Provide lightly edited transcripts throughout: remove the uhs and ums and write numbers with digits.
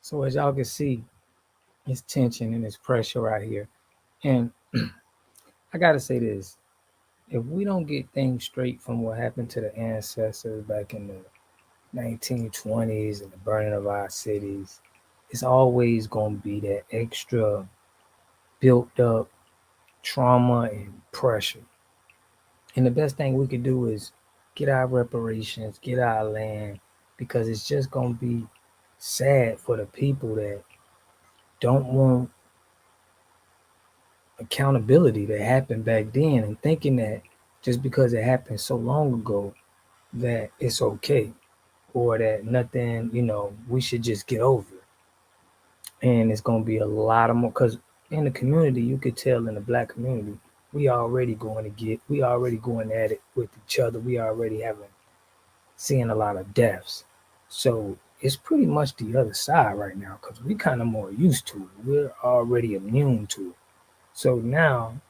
So as y'all can see, it's tension and it's pressure right here. And I gotta say this: if we don't get things straight from what happened to the ancestors back in the 1920s and the burning of our cities, it's always gonna be that extra built up trauma and pressure. And the best thing we could do is get our reparations, get our land, because it's just gonna be sad for the people that don't want accountability that happened back then and thinking that just because it happened so long ago that it's okay or that nothing, we should just get over it. And it's going to be a lot of more because in the community, you could tell in the black community, we already going at it with each other. We already seeing a lot of deaths. So it's pretty much the other side right now because we kind of more used to it. We're already immune to it. So now,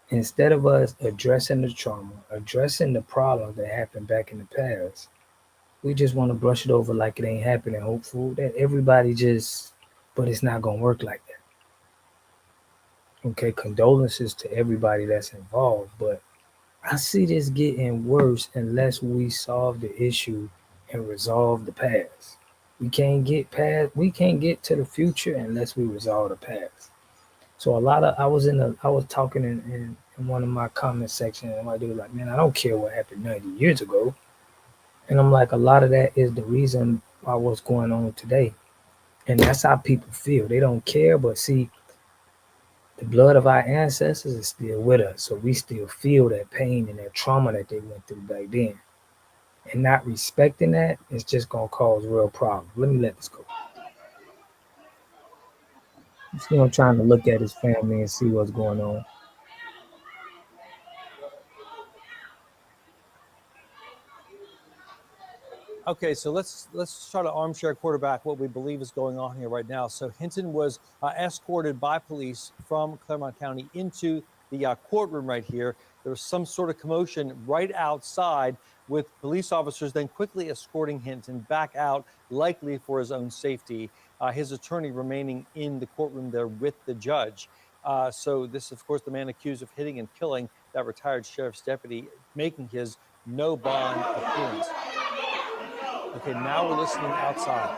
instead of us addressing the trauma, addressing the problems that happened back in the past, we just want to brush it over like it ain't happening, hopeful that everybody but it's not going to work like that. Okay, condolences to everybody that's involved, but I see this getting worse unless we solve the issue and resolve the past. We can't get to the future unless we resolve the past. So I was talking in one of my comment sections and my dude was like, man, I don't care what happened 90 years ago. And I'm like, a lot of that is the reason why what's going on today. And that's how people feel. They don't care, but see, the blood of our ancestors is still with us. So we still feel that pain and that trauma that they went through back then. And not respecting that is just gonna cause real problems. Let this go. I'm trying to look at his family and see what's going on. Okay, so let's try to armchair quarterback what we believe is going on here right now. So Hinton was escorted by police from Claremont County into the courtroom right here. There was some sort of commotion right outside with police officers then quickly escorting Hinton back out, likely for his own safety. His attorney remaining in the courtroom there with the judge. So this, of course, the man accused of hitting and killing that retired sheriff's deputy, making his no bond appearance. Okay, now we're listening outside.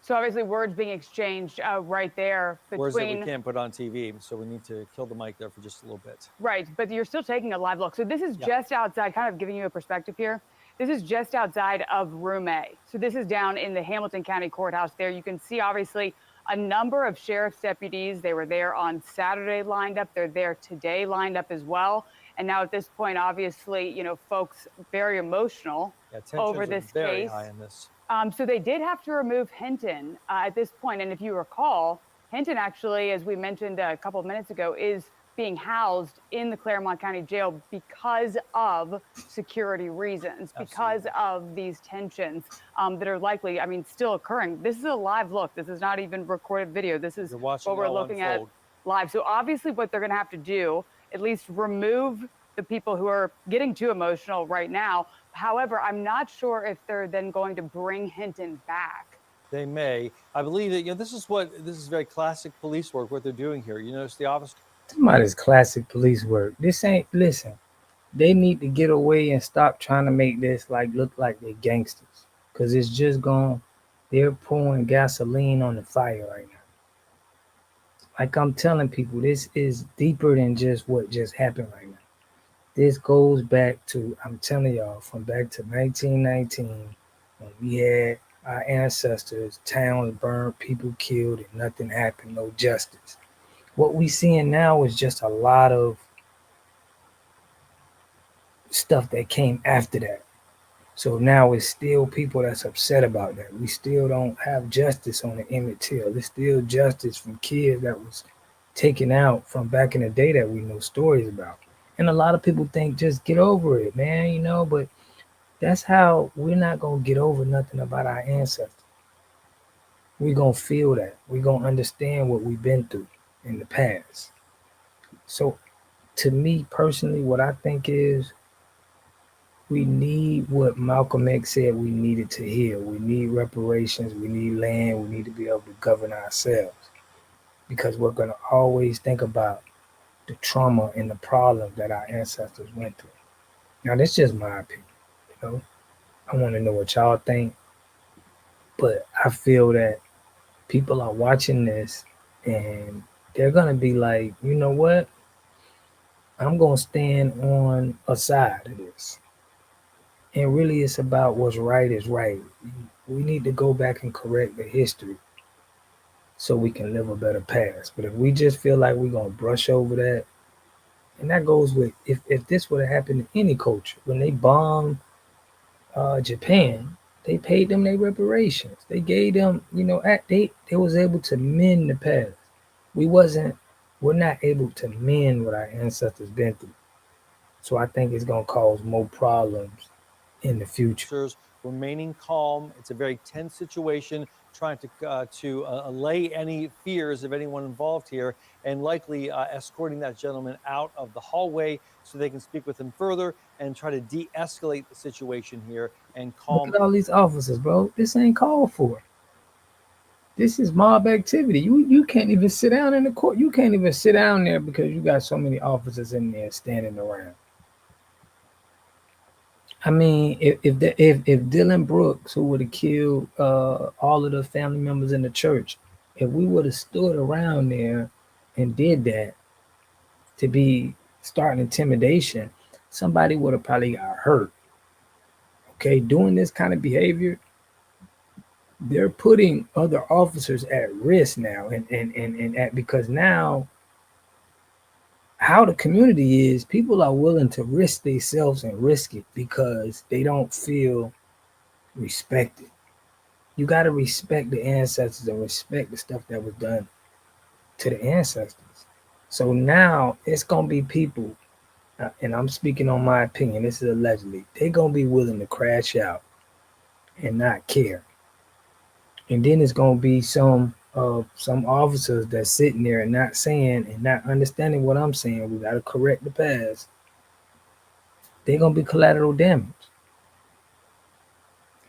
So obviously words being exchanged right there between... Words that we can't put on TV, so we need to kill the mic there for just a little bit. Right, but you're still taking a live look. So this is just outside, kind of giving you a perspective here. This is just outside of Room A. So this is down in the Hamilton County Courthouse there. You can see, obviously, a number of sheriff's deputies. They were there on Saturday lined up. They're there today lined up as well. And now at this point, obviously, folks very emotional over this very case. High in this. So they did have to remove Hinton at this point. And if you recall, Hinton actually, as we mentioned a couple of minutes ago, is being housed in the Claremont County Jail because of security reasons, because of these tensions that are likely, still occurring. This is a live look. This is not even recorded video. This is what we're looking at live. So obviously what they're going to have to do, at least remove the people who are getting too emotional right now. However, I'm not sure if they're then going to bring Hinton back. They may. I believe that this is very classic police work. What they're doing here. You notice the officer. Somebody's classic police work. Listen. They need to get away and stop trying to make this look like they're gangsters, because it's just they're pouring gasoline on the fire right now. Like I'm telling people, this is deeper than just what just happened right now. This goes back to, I'm telling y'all, from back to 1919, when we had our ancestors, towns burned, people killed, and nothing happened, no justice. What we seeing now is just a lot of stuff that came after that. So now it's still people that's upset about that. We still don't have justice on the Emmett Till. There's still justice from kids that was taken out from back in the day that we know stories about. And a lot of people think just get over it, man, but that's how we're not gonna get over nothing about our ancestors. We're gonna feel that. We're gonna understand what we've been through in the past. So to me personally, what I think is we need what Malcolm X said we needed to heal. We need reparations, we need land, we need to be able to govern ourselves. Because we're gonna always think about the trauma and the problems that our ancestors went through. Now that's just my opinion, you know. I wanna know what y'all think, but I feel that people are watching this and they're gonna be like, you know what? I'm gonna stand on a side of this. And really, it's about what's right is right. We need to go back and correct the history so we can live a better past. But if we just feel like we're gonna brush over that, and that goes with if this would have happened to any culture when they bombed Japan, they paid them their reparations. They gave them, they was able to mend the past. We wasn't, we're not able to mend what our ancestors been through. So I think it's gonna cause more problems in the future. Remaining calm. It's a very tense situation, trying to allay any fears of anyone involved here, and likely escorting that gentleman out of the hallway so they can speak with him further and try to de-escalate the situation here and Look calm. at all these officers, bro. This ain't called for. This is mob activity. You can't even sit down in the court. You can't even sit down there because you got so many officers in there standing around. I mean, if Dylan Brooks, who would have killed all of the family members in the church, if we would have stood around there and did that to be starting intimidation, somebody would have probably got hurt. Okay, doing this kind of behavior, they're putting other officers at risk now, and at because now how the community is, people are willing to risk themselves and risk it because they don't feel respected. You got to respect the ancestors and respect the stuff that was done to the ancestors. So now it's gonna be people, and I'm speaking on my opinion. This is allegedly. They're gonna be willing to crash out and not care, and then it's gonna be some officers that's sitting there and not saying and not understanding what I'm saying. We gotta correct the past. They're gonna be collateral damage.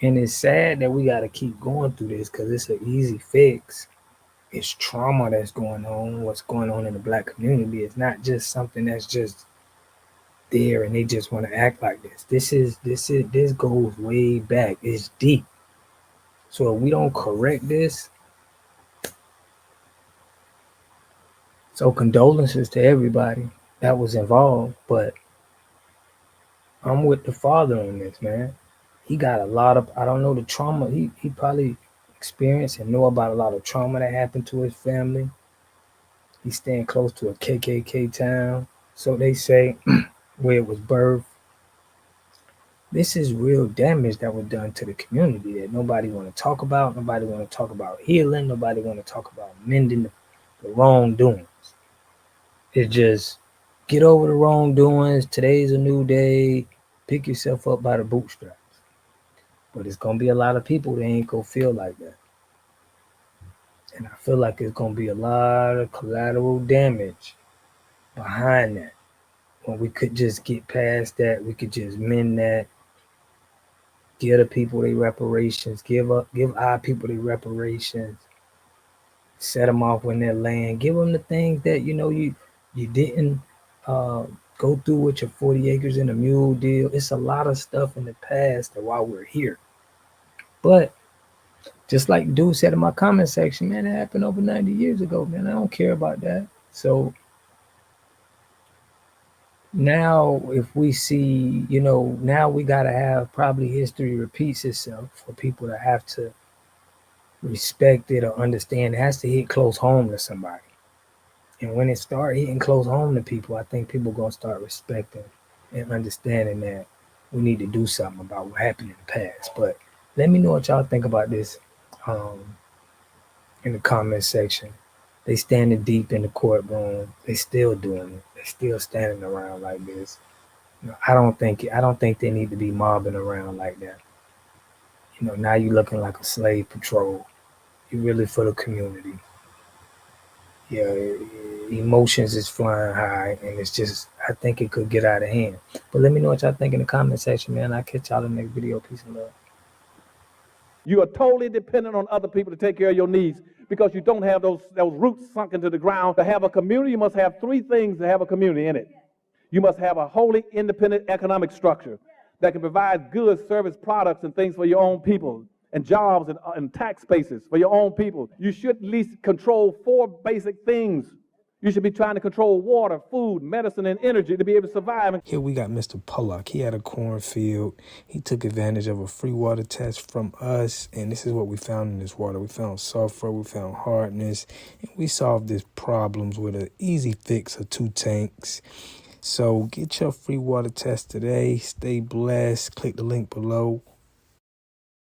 And it's sad that we got to keep going through this because it's an easy fix. It's trauma that's going on. What's going on in the black community? It's not just something that's just there and they just want to act like this. This goes way back. It's deep. So if we don't correct this, so condolences to everybody that was involved. But I'm with the father on this, man. He got a lot of, I don't know the trauma. He probably experienced and know about a lot of trauma that happened to his family. He's staying close to a KKK town, so they say, where it was birthed. This is real damage that was done to the community that nobody want to talk about. Nobody want to talk about healing. Nobody want to talk about mending the wrongdoings. It's just get over the wrongdoings. Today's a new day. Pick yourself up by the bootstraps. But it's gonna be a lot of people that ain't gonna feel like that. And I feel like it's gonna be a lot of collateral damage behind that. When we could just get past that, we could just mend that, give the people their reparations, give our people their reparations, set them off when they're land, give them the things that you didn't uh, go through with your 40 acres and a mule deal. It's a lot of stuff in the past that while we're here. But just like dude said in my comment section, man, it happened over 90 years ago, man. I don't care about that. So now if we see, now we got to have probably history repeats itself for people to have to respect it or understand. It has to hit close home to somebody. And when it start hitting close home to people, I think people going to start respecting and understanding that we need to do something about what happened in the past. But let me know what y'all think about this um, in the comment section. They standing deep in the courtroom. They still doing it. They still standing around like this. I don't think they need to be mobbing around like that. Now you looking like a slave patrol. You really for the community. Yeah, emotions is flying high, and it's just I think it could get out of hand. But let me know what y'all think in the comment section, man. I'll catch y'all in the next video. Peace and love. You are totally dependent on other people to take care of your needs because you don't have those roots sunk into the ground. To have a community, you must have three things to have a community in it. You must have a wholly independent economic structure that can provide goods, service, products, and things for your own people, and jobs and tax bases for your own people. You should at least control four basic things. You should be trying to control water, food, medicine, and energy to be able to survive. Here we got Mr. Pollock. He had a cornfield. He took advantage of a free water test from us, and this is what we found in this water. We found sulfur, we found hardness, and we solved these problems with an easy fix of 2 tanks. So get your free water test today. Stay blessed. Click the link below.